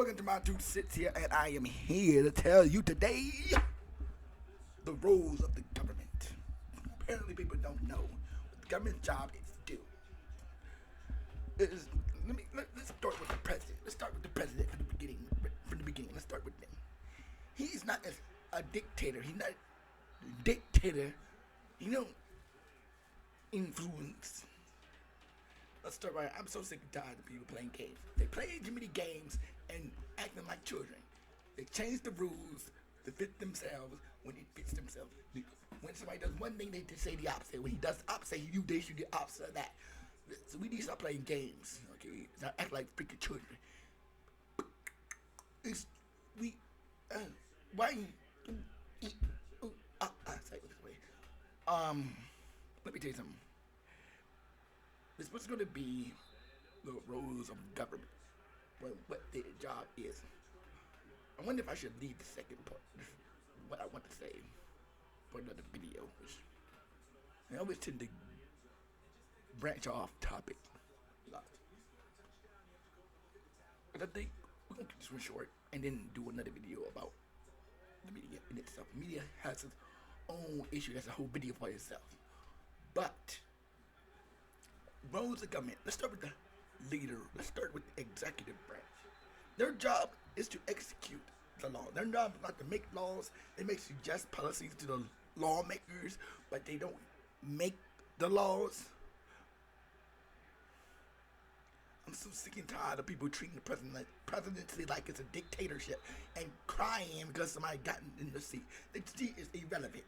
welcome to my two sits here, and I am here to tell you today the roles of the government. Apparently, people don't know what the government's job is to do. Is let's start with the president. Let's start with the president from the beginning. From the beginning, let's start with him. He's not a dictator. He's not a dictator. You don't influence. Let's start right. I'm so sick and tired of people playing games. They play too many games and acting like children. They change the rules to fit themselves when it fits themselves. When somebody does one thing, they just say the opposite. When he does the opposite, you do this, you do the opposite of that. So we need to stop playing games. Okay, not act like freaking children. It's we. Why? Say it this way. Let me tell you something. This was going to be the roles of government, what their job is. I wonder if I should leave the second part, what I want to say, for another video. I always tend to branch off topic a lot. But I think we're going to keep this one short and then do another video about the media in itself. Media has its own issue, that's a whole video for itself. But roles of government. Let's start with the leader. Let's start with the executive branch. Their job is to execute the law. Their job is not to make laws. They may suggest policies to the lawmakers, but they don't make the laws. I'm so sick and tired of people treating the presidency like it's a dictatorship and crying because somebody got in the seat. The seat is irrelevant.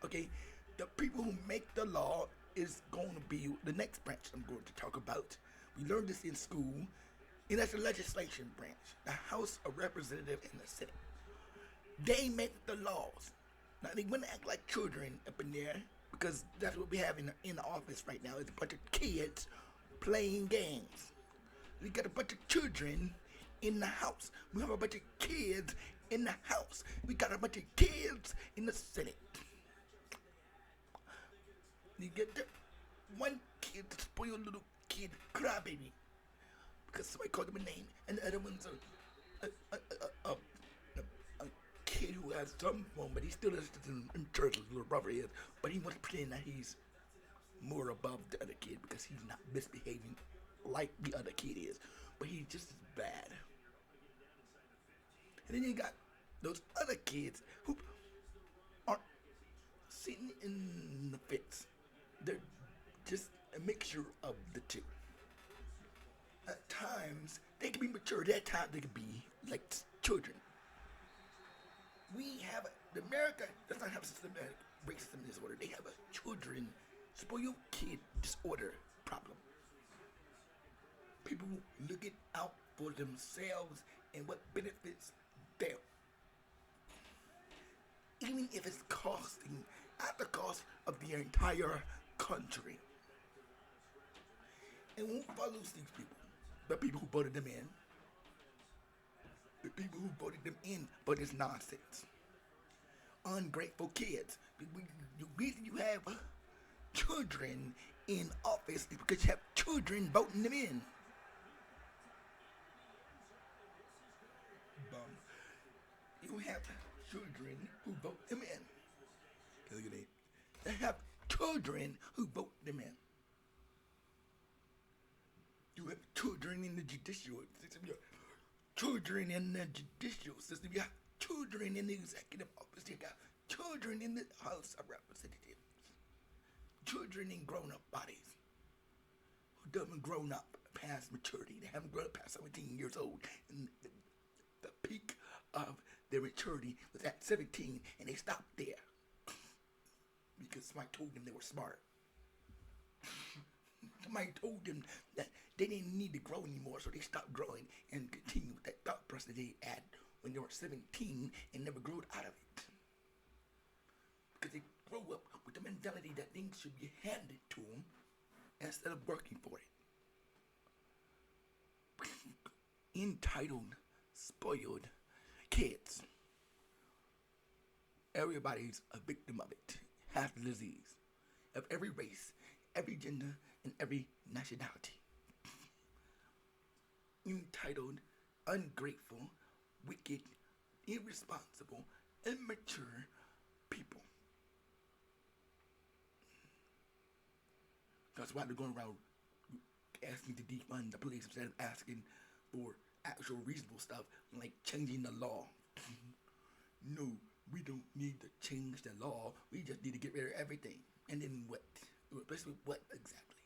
Okay? The people who make the law is going to be the next branch I'm going to talk about. We learned this in school, and that's the legislation branch, the House of Representatives and the Senate. They make the laws. Now they wouldn't act like children up in there, because that's what we have in the office right now. Is a bunch of kids playing games. We got a bunch of children in the House. We have a bunch of kids in the House. We got a bunch of kids in the Senate. You get that? One kid, spoiled little kid, crybaby, because somebody called him a name, and the other one's a kid who has some form, but he still is in church, his little brother is, but he wants to pretend that he's more above the other kid because he's not misbehaving like the other kid is, but he's just as bad. And then you got those other kids who are sitting in the fence. They're just a mixture of the two. At times, they can be mature. At times, they can be like children. We have America does not have systematic racism disorder. They have a children, spoiled kid disorder problem. People looking out for themselves and what benefits them. Even if it's costing at the cost of the entire country. And who follows these people? The people who voted them in. The people who voted them in for this nonsense. Ungrateful kids. The reason you have children in office is because you have children voting them in. You have children who vote them in. Look at that. They have children who vote them in. You have children in the judicial system. You have children in the judicial system. You have children in the executive office. You got children in the House of Representatives. Children in grown-up bodies who haven't grown up past maturity. They haven't grown up past 17 years old. And the peak of their maturity was at 17, and they stopped there because somebody told them they were smart. Somebody told them that they didn't need to grow anymore, so they stopped growing and continued with that thought process they had when they were 17 and never grew out of it. Because they grow up with the mentality that things should be handed to them instead of working for it. Entitled, spoiled kids. Everybody's a victim of it. Half the disease. Of every race, every gender, and every nationality. Entitled, ungrateful, wicked, irresponsible, immature people. That's why they're going around asking to defund the police instead of asking for actual reasonable stuff like changing the law. No, we don't need to change the law. We just need to get rid of everything. And then what? Basically, what exactly?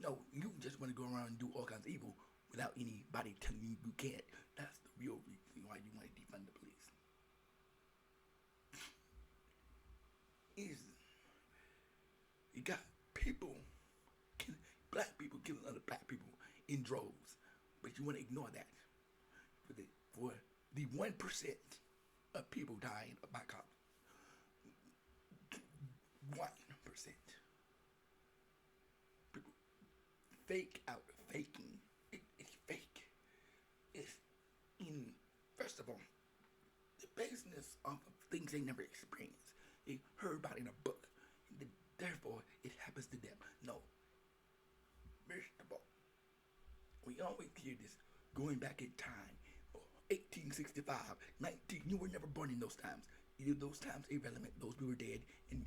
No, you just want to go around and do all kinds of evil without anybody telling you you can't. That's the real reason why you want to defund the police. Is you got people, black people killing other black people in droves, but you want to ignore that for the 1% of people dying by cops. 1%. People fake out, faking. It's fake. It's in, first of all, the business of things they never experienced. They heard about it in a book. Therefore, it happens to them. No. First of all, we always hear this going back in time. 1865, 19, you were never born in those times. Either those times irrelevant, those people were dead, and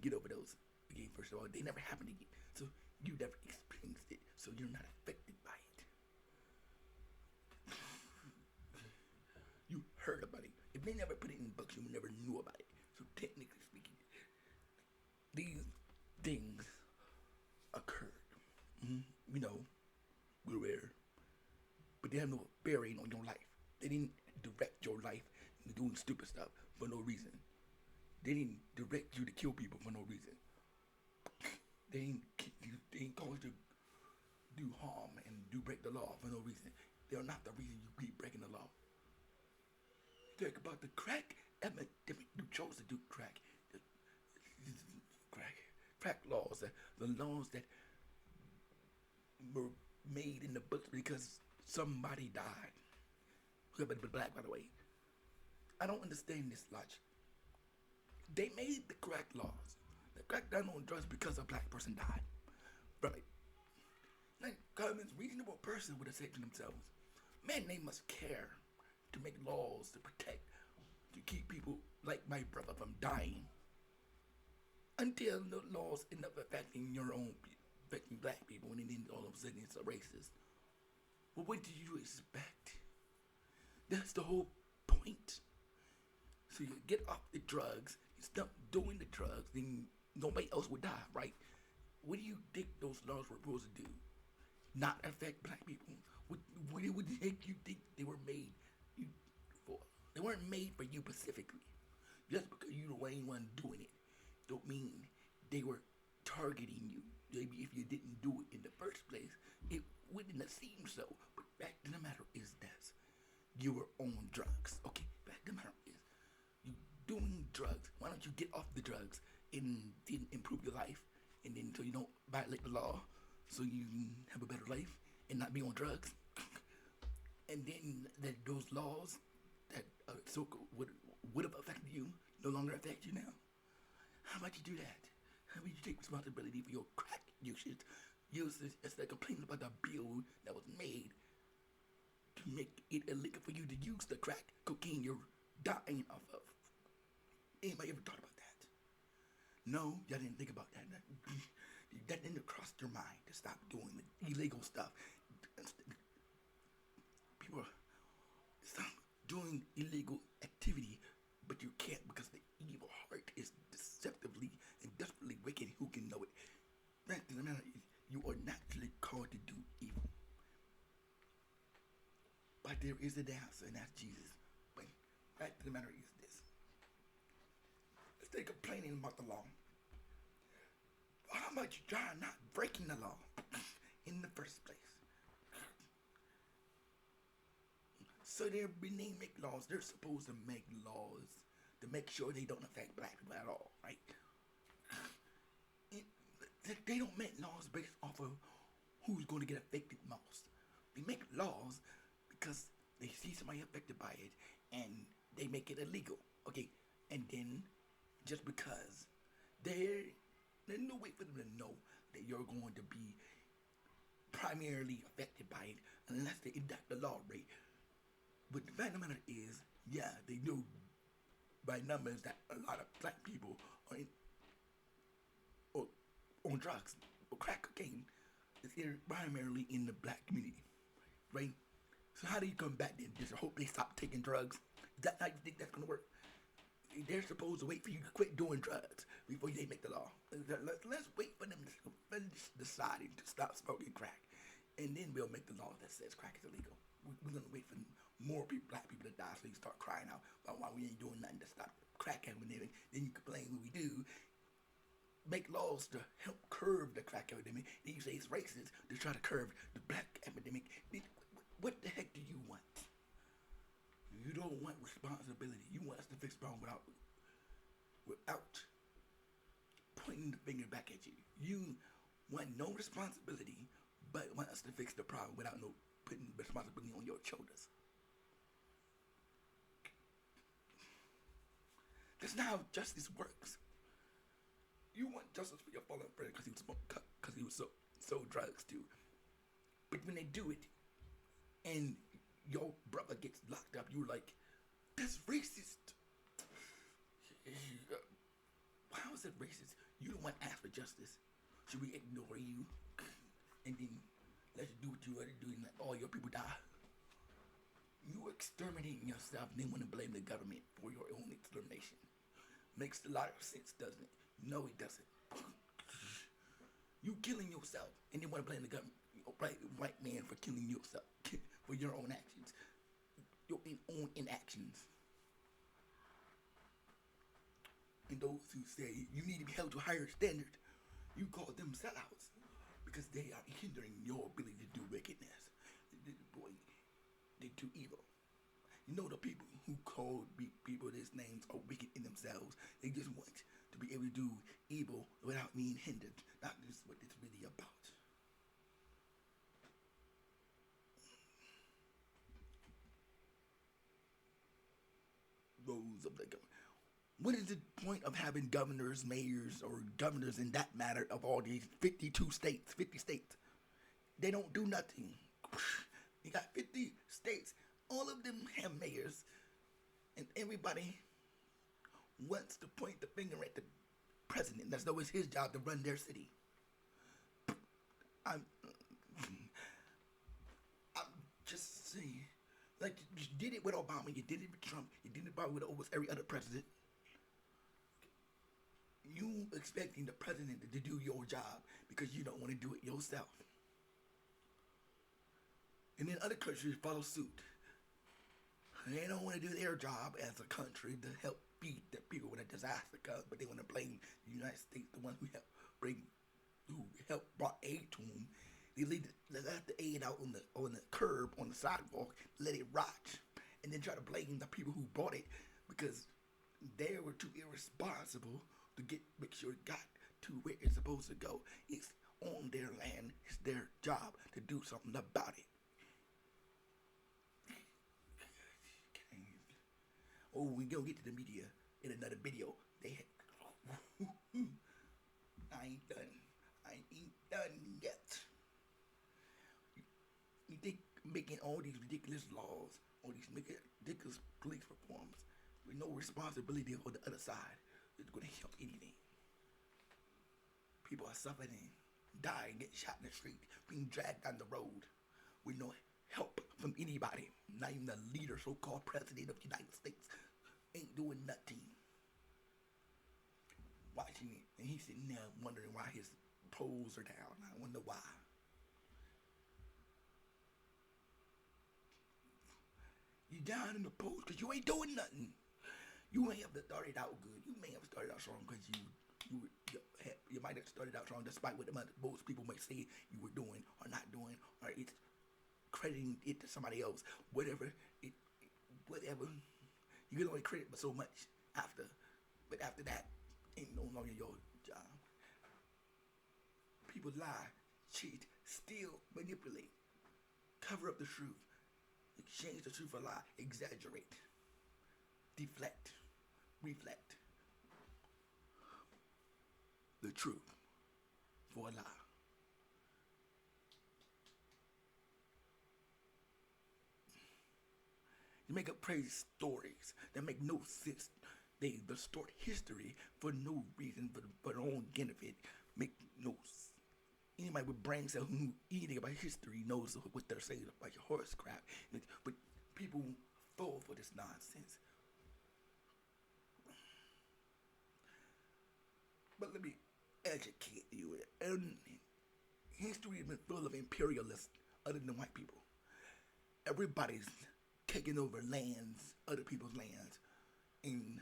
get over those. Again, first of all, they never happened to you. So you never experienced it, so you're not affected by it. You heard about it. If they never put it in books, you never knew about it. So technically speaking, these things occurred. You know, we're aware. But they have no bearing on your life. They didn't direct your life into doing stupid stuff for no reason. They didn't direct you to kill people for no reason. They didn't cause you to do harm and break the law for no reason. They're not the reason you keep breaking the law. Think about the crack epidemic. You chose to do crack. Crack laws. The laws that were made in the books because somebody died. Who happened to be black, by the way. I don't understand this logic. They made the crack laws. They cracked down on drugs because a black person died. Right. Now, common reasonable person would have said to themselves, man, they must care to make laws to protect, to keep people like my brother from dying. Until the laws end up affecting your own people, affecting black people, and then all of a sudden it's a racist. Well, what do you expect? That's the whole point. So you get off the drugs, you stop doing the drugs, then nobody else would die, right? What do you think those laws were supposed to do? Not affect black people? What would you think they were made for? They weren't made for you specifically. Just because you the main one doing it, don't mean they were targeting you. Maybe if you didn't do it in the first place, it wouldn't have seemed so. But fact of the matter is this. You were on drugs. Okay, fact of the matter is, you doing drugs. Why don't you get off the drugs and then improve your life, and then so you don't violate the law, so you can have a better life and not be on drugs. And then those laws that would have affected you no longer affect you now. How about you do that? How about you take responsibility for your crack usage instead of complaining about the bill that was made to make it illegal for you to use the crack cocaine you're dying off of? Anybody ever thought about that? No, y'all didn't think about that. That didn't cross your mind to stop doing the illegal stuff. People stop doing illegal activity, but you can't because the evil heart is deceptively and desperately wicked. Who can know it? Fact of the matter is, you are naturally called to do evil. But there is an answer, and that's Jesus. But fact of the matter is this. Instead of complaining about the law, how about you try not breaking the law in the first place? So when they make laws, they're supposed to make laws to make sure they don't affect black people at all, right? They don't make laws based off of who's going to get affected most. They make laws because they see somebody affected by it and they make it illegal, okay? And then just because there's no way for them to know that you're going to be primarily affected by it unless they enact the law rate. But the fact of the matter is, yeah, they know by numbers that a lot of black people are or on drugs or crack cocaine. It's primarily in the black community, right? So how do you combat them? Just hope they stop taking drugs? Is that how you think that's gonna work? They're supposed to wait for you to quit doing drugs before they make the law. Let's wait for them to finish deciding to stop smoking crack, and then we'll make the law that says crack is illegal. We're gonna wait for more people, black people to die, so you start crying out about why we ain't doing nothing to stop crack epidemic. Then you complain what we do. Make laws to help curb the crack epidemic. Then you say it's racist to try to curb the black epidemic. What the heck do you want? You don't want responsibility. You want us to fix the problem without pointing the finger back at you. You want no responsibility, but want us to fix the problem without no putting responsibility on your shoulders. That's not how justice works. You want justice for your fallen friend because he was because he was sold drugs too. But when they do it, and your brother gets locked up, you're like, that's racist. How is it racist? You don't want to ask for justice. Should we ignore you and then let you do what you want to do and let all your people die? You exterminating yourself and then want to blame the government for your own extermination. Makes a lot of sense, doesn't it? No, it doesn't. You killing yourself and then want to blame the government, white man, for killing yourself, for your own actions, your own inactions. And those who say you need to be held to a higher standard, you call them sellouts because they are hindering your ability to do wickedness. Boy, they do evil. You know, the people who call people these names are wicked in themselves. They just want to be able to do evil without being hindered. Not just what it's really about. Roles of the government. What is the point of having governors, mayors, or governors in that matter of all these 52 states, 50 states? They don't do nothing. You got 50 states. All of them have mayors. And everybody wants to point the finger at the president. That's though it's his job to run their city. I'm just saying. Like, you did it with Obama, you did it with Trump, you did it with almost every other president. You expecting the president to do your job because you don't want to do it yourself. And then other countries follow suit. They don't want to do their job as a country to help feed the people when a disaster comes, but they want to blame the United States, the one who helped brought aid to them. They let the aid out on the curb, on the sidewalk, let it rot, and then try to blame the people who bought it because they were too irresponsible to make sure it got to where it's supposed to go. It's on their land. It's their job to do something about it. Oh, we gonna get to the media in another video. I ain't done yet. You think making all these ridiculous laws, all these ridiculous police reforms with no responsibility on the other side is gonna help anything? People are suffering, dying, getting shot in the street, being dragged down the road with no help from anybody. Not even the leader, so-called president of the United States, ain't doing nothing. Watching it, and he's sitting there wondering why his polls are down. I wonder why. You down in the polls because you ain't doing nothing. You ain't have started out good. You may have started out strong because you might have started out strong despite what most people might say you were doing or not doing, or it's crediting it to somebody else. Whatever. You can only credit but so much after. But after that, ain't no longer your job. People lie, cheat, steal, manipulate, cover up the truth, exchange the truth for a lie, exaggerate, deflect, reflect the truth for a lie. You make up crazy stories that make no sense. They distort history for no reason, for their own benefit. Make no Anybody with brain cells who know anything about history knows what they're saying about your horse crap. But people fall for this nonsense. But let me educate you. And history has been full of imperialists other than white people. Everybody's taking over lands, other people's lands, and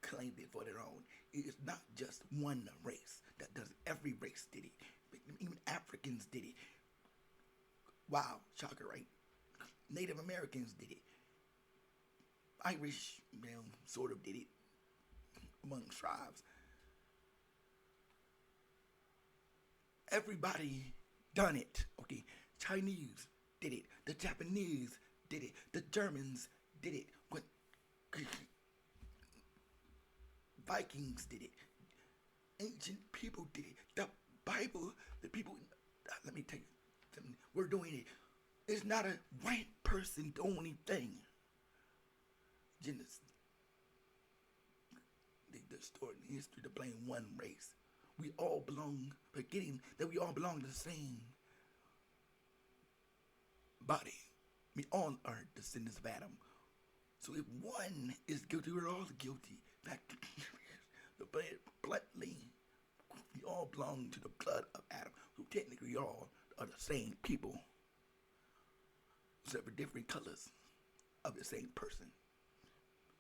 claimed it for their own. It is not just one race that does it. Every race did it. Even Africans did it. Wow, shocker, right? Native Americans did it. Irish, sort of did it among tribes. Everybody done it. Okay, Chinese did it. The Japanese did it. The Germans did it. When Vikings did it. Ancient people did it. The Bible, the people. Let me tell you something. We're doing it. It's not a white person the only thing. Genesis. They distort history to blame one race. We all belong, forgetting that we all belong to the same body. We all are descendants of Adam. So if one is guilty, we're all guilty. In fact, the bluntly, we all belong to the blood of Adam. So technically, we all are the same people, except for different colors of the same person.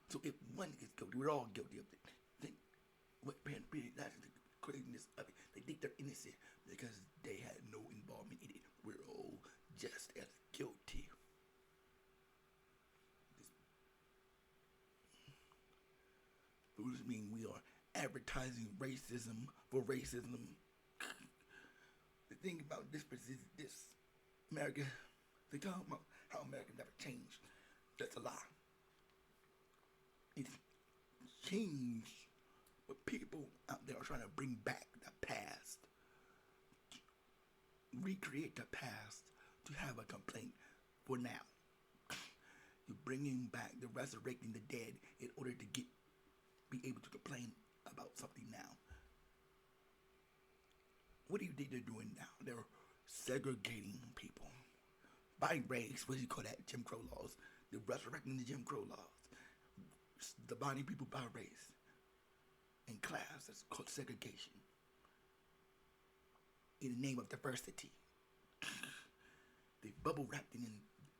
So if one is guilty, we're all guilty of it. Then what that's the craziness of it. They think they're innocent because they had no involvement in it. We're all just as guilty. Fools mean we are advertising racism for racism. The thing about this America, they talk about how America never changed. That's a lie. It's changed, but people out there are trying to bring back the past, recreate the past to have a complaint for now. You're bringing back, the resurrecting the dead in order to be able to complain about something now. What do you think they're doing now? They're segregating people by race. What do you call that? Jim Crow laws. They're resurrecting the Jim Crow laws. Dividing people by race and class. That's called segregation. In the name of diversity. They bubble wrapped in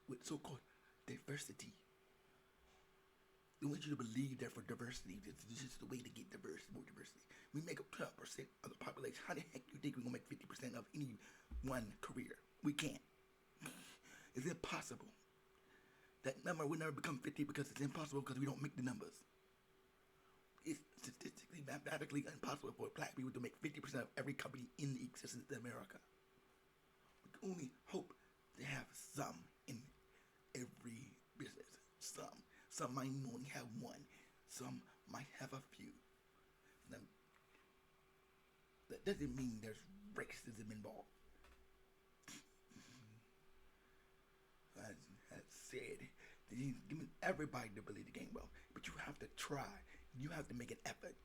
with so-called diversity. They want you to believe that for diversity, this is just the way to get more diversity. We make up 12% of the population. How the heck do you think we're going to make 50% of any one career? We can't. It's impossible. That number will never become 50 because it's impossible because we don't make the numbers. It's statistically, mathematically impossible for black people to make 50% of every company in existence in America. We can only hope to have some in every business. Some might only have one. Some might have a few. Now, that doesn't mean there's racism involved. As said, he's giving everybody the ability to gain wealth, but you have to try. You have to make an effort.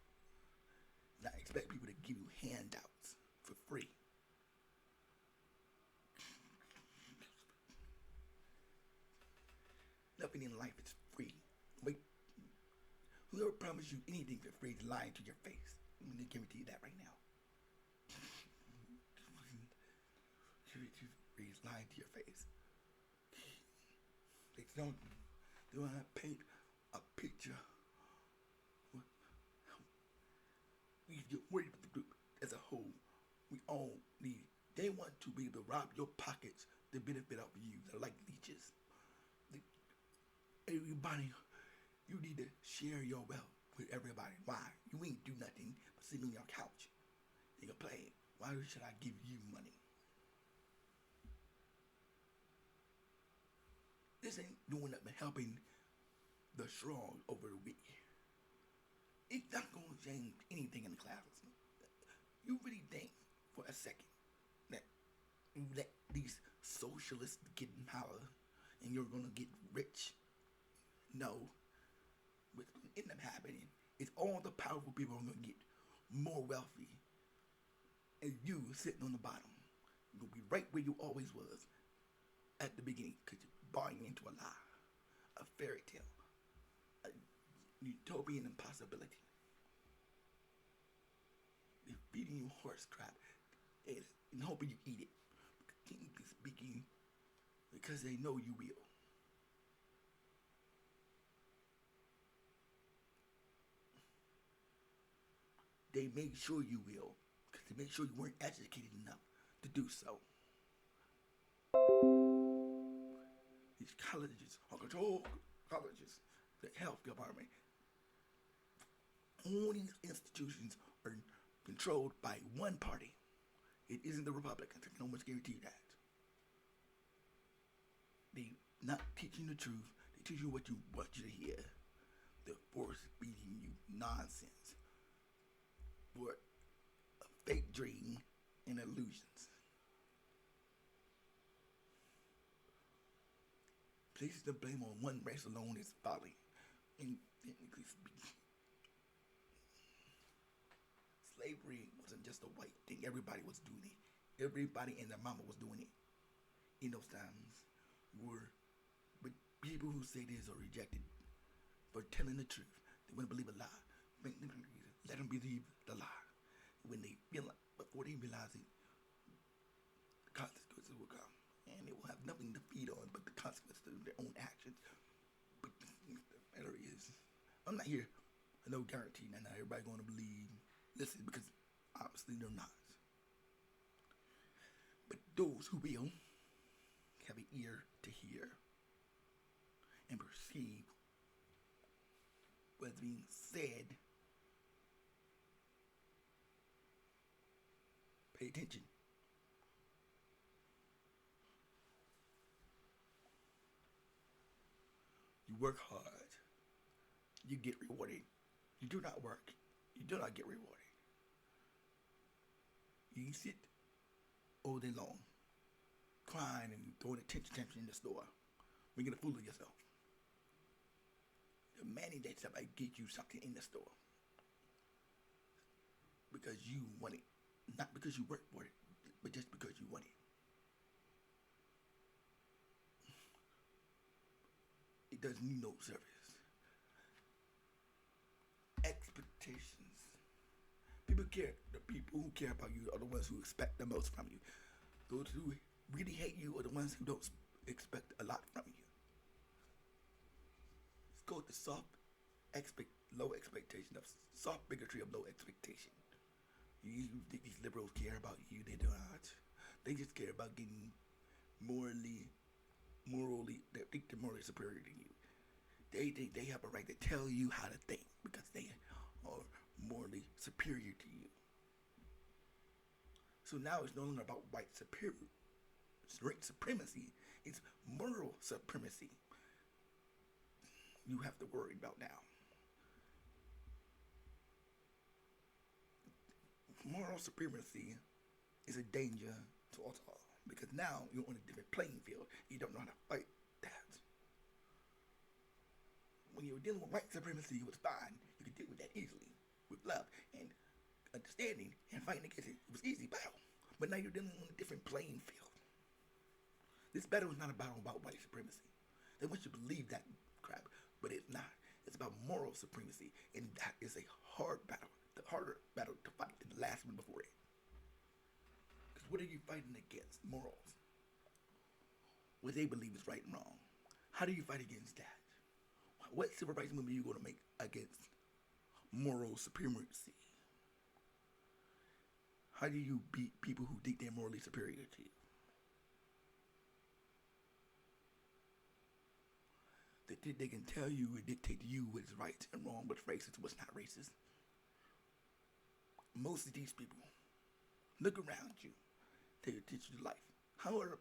Not expect people to give you handouts for free. Nothing in life is free. Wait, whoever promised you anything for free is lying to your face. I'm gonna guarantee you that right now. He's lying to your face. They don't want to paint a picture. We get worried with the group as a whole. We all need. They want to be able to rob your pockets to benefit off of you. They're like leeches. Everybody, you need to share your wealth with everybody. Why? You ain't do nothing but sit on your couch. You can play. Why should I give you money? This ain't doing nothing but helping the strong over the weak. It's not going to change anything in the classes. You really think for a second that you let these socialists get in power and you're going to get rich all the powerful people are gonna get more wealthy, and you sitting on the bottom. You're gonna be right where you always was at the beginning, because you're buying into a lie, a fairy tale, a utopian impossibility. They're feeding you horse crap and hoping you eat it. Technically speaking, because they know you will. They made sure you will, because they made sure you weren't educated enough to do so. These colleges are controlled colleges, the health department. All these institutions are controlled by one party. It isn't the Republicans. I can almost guarantee you that. They not teaching the truth. They teach you what you want you to hear. They're force feeding you nonsense for a fake dream and illusions. Places to blame on one race alone is folly. And technically speaking, slavery wasn't just a white thing. Everybody was doing it. Everybody and their mama was doing it in those times. But people who say this are rejected for telling the truth. They wouldn't believe a lie. Let them believe the lie. When they realize, before they realize it, the consequences will come, and they will have nothing to feed on but the consequences of their own actions. But the matter is, I'm not here. No guarantee that not everybody going to believe. Listen, because obviously they're not. But those who will have an ear to hear and perceive what's being said, pay attention. You work hard, you get rewarded. You do not work, you do not get rewarded. You sit all day long, crying and throwing attention in the store, making a fool of yourself. Demanding that somebody get you something in the store because you want it, not because you work for it, but just because you want it. It doesn't need no service. Expectations. People care. The people who care about you are the ones who expect the most from you. Those who really hate you are the ones who don't expect a lot from you. It's called the low expectation of soft bigotry of low expectation. You think these liberals care about you? They do not. They just care about getting morally. They think they're morally superior to you. They think they have a right to tell you how to think because they are morally superior to you. So now it's no longer about white supremacy. It's moral supremacy you have to worry about now. Moral supremacy is a danger to us all because now you're on a different playing field. You don't know how to fight that. When you were dealing with white supremacy, it was fine. You could deal with that easily with love and understanding and fighting against it. It was easy battle. But now you're dealing on a different playing field. This battle is not a battle about white supremacy. They want you to believe that crap, but it's not. It's about moral supremacy, and that is a hard battle. The harder battle to fight than the last one before it. Because what are you fighting against? Morals. What they believe is right and wrong. How do you fight against that? What civil rights movement are you going to make against moral supremacy? How do you beat people who think they're morally superior to you? They think they can tell you and dictate to you what is right and wrong, what's racist, what's not racist. Most of these people, look around you. They will teach you life. Who are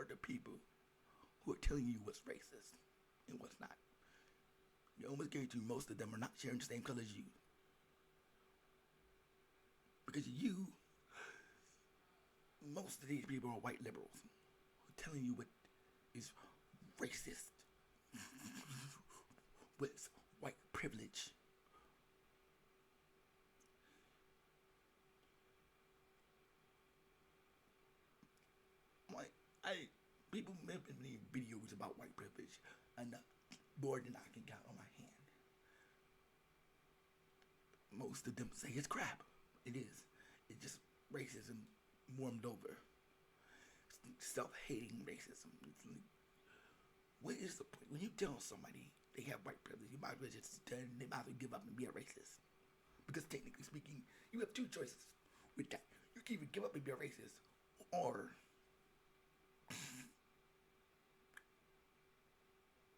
the people who are telling you what's racist and what's not? You almost guarantee most of them are not sharing the same color as you. Because most of these people are white liberals who are telling you what is racist, what's white privilege, about white privilege enough, more than I can count on my hand. Most of them say it's crap. It is. It's just racism warmed over. Self-hating racism. What is the point? When you tell somebody they have white privilege, you might as well just tell them they might as well give up and be a racist. Because technically speaking, you have two choices with that. You can either give up and be a racist, or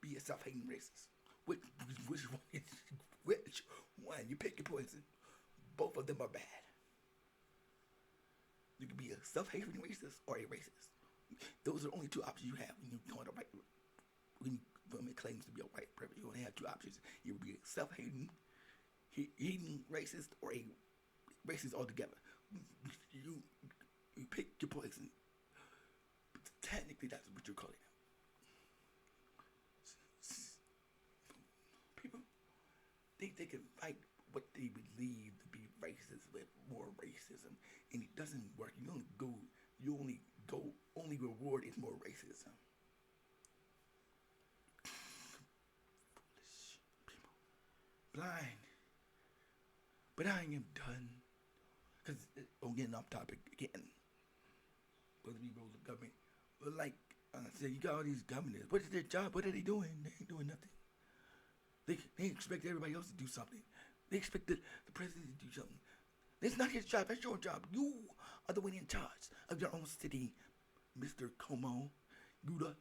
be a self-hating racist. Which one? Which one? You pick your poison. Both of them are bad. You can be a self-hating racist or a racist. Those are the only two options you have when you go on the right. When you claims to be a white privilege, you only have two options. You will be a self-hating, hating racist, or a racist altogether. You pick your poison. But technically, that's what you're calling it. People think they can fight what they believe to be racist with more racism, and it doesn't work. Only reward is more racism. Foolish people, blind. But I am done. Cause getting off topic again. Whether we roll the government, but like I said, you got all these governors. What is their job? What are they doing? They ain't doing nothing. They expect everybody else to do something. They expect the president to do something. It's not his job. That's your job. You are the one in charge of your own city, Mr. Cuomo. You the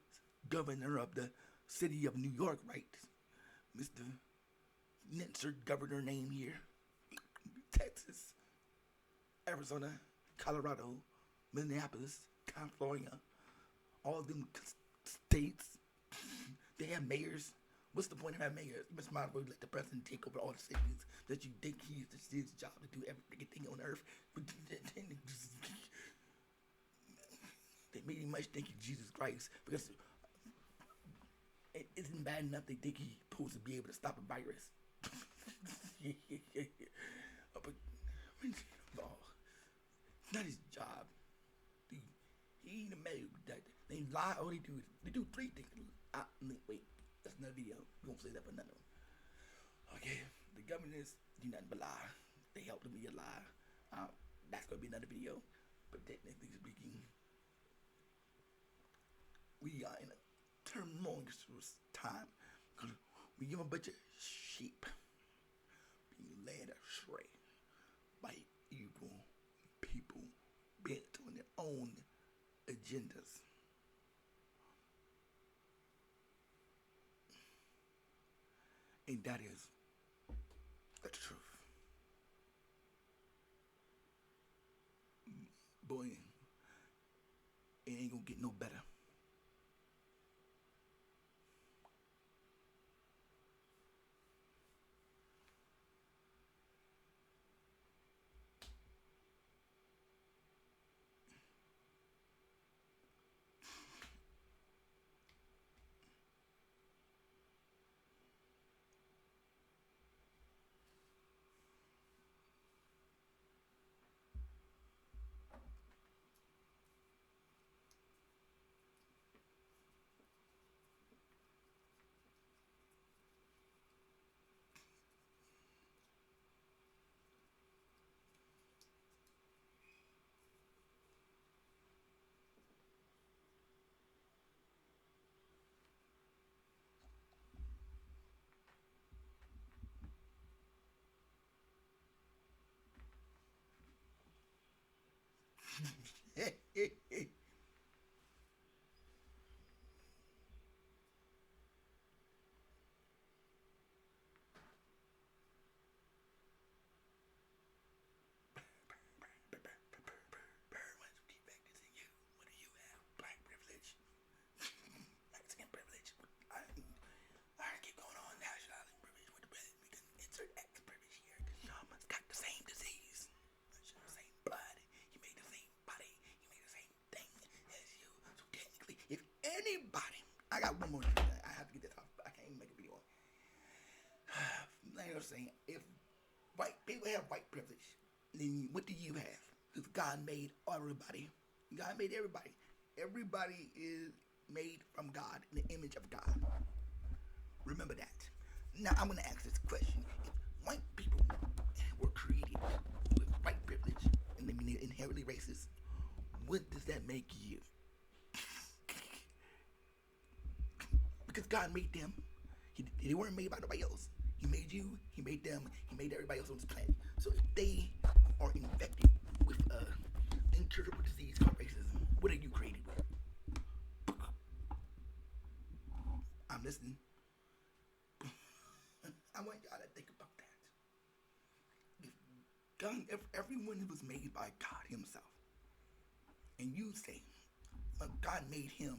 governor of the city of New York, right? Mr. Insert governor name here. Texas, Arizona, Colorado, Minneapolis, California. All of them states. They have mayors. What's the point of having mayors? You must might as well let the president take over all the cities that you think it's his job to do everything on earth. But they made him much think he's Jesus Christ because it isn't bad enough they think he's supposed to be able to stop a virus. But it's not his job. He ain't a mayor. They lie. All they do three things. Wait. That's another video. We won't say that for another one. Okay, the governors do nothing but lie. They help them be a lie. That's gonna be another video. But technically speaking, we are in a tumultuous time because we give a bunch of sheep being led astray by evil people bent on their own agendas. And that is the truth. Boy, it ain't gonna get no better. Anybody, I got one more thing. I have to get this off. I can't even make a video on. Like I was saying, if white people have white privilege, then what do you have? Because God made everybody. God made everybody. Everybody is made from God in the image of God. Remember that. Now I'm gonna ask this question: if white people were created with white privilege and they mean inherently racist, what does that make you? Because God made them. They weren't made by nobody else. He made you, he made them, he made everybody else on this planet. So if they are infected with incurable disease called racism, what are you created with? I'm listening. I want y'all to think about that. If God, if everyone was made by God Himself, and you say God made him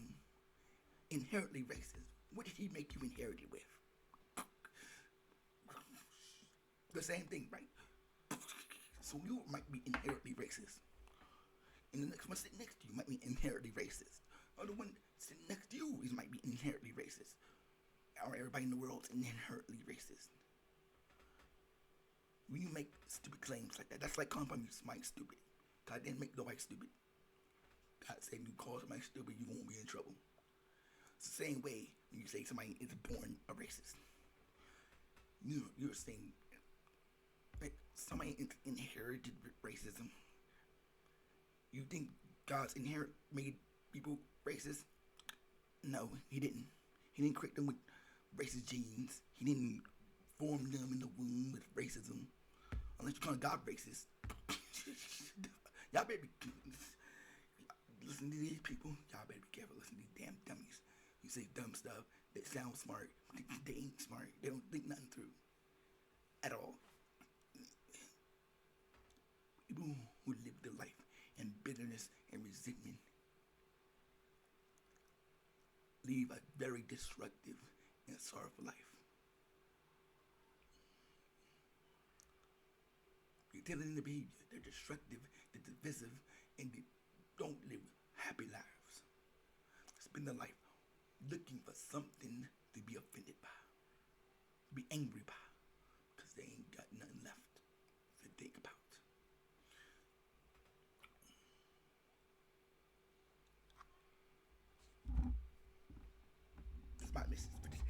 inherently racist, what did He make you inherited with? The same thing, right? So you might be inherently racist. And the next one sitting next to you might be inherently racist. Or the one sitting next to you is might be inherently racist. Or everybody in the world is inherently racist. When you make stupid claims like that, that's like calling somebody stupid. God didn't make nobody stupid. God said you call somebody stupid, you won't be in trouble. It's the same way when you say somebody is born a racist. You're saying like, somebody inherited racism. You think God's inherent made people racist? No, He didn't. He didn't create them with racist genes. He didn't form them in the womb with racism. Unless you call God racist. Y'all better be listen to these people. Y'all better be careful. Listen to these damn dummies. You say dumb stuff that sound smart. They ain't smart. They don't think nothing through at all. People who live their life in bitterness and resentment lead a very destructive and sorrowful life. You're telling them to be they're destructive, they're divisive, and they don't live happy lives. Spend their life looking for something to be offended by, to be angry by, because they ain't got nothing left to think about. That's my message for this.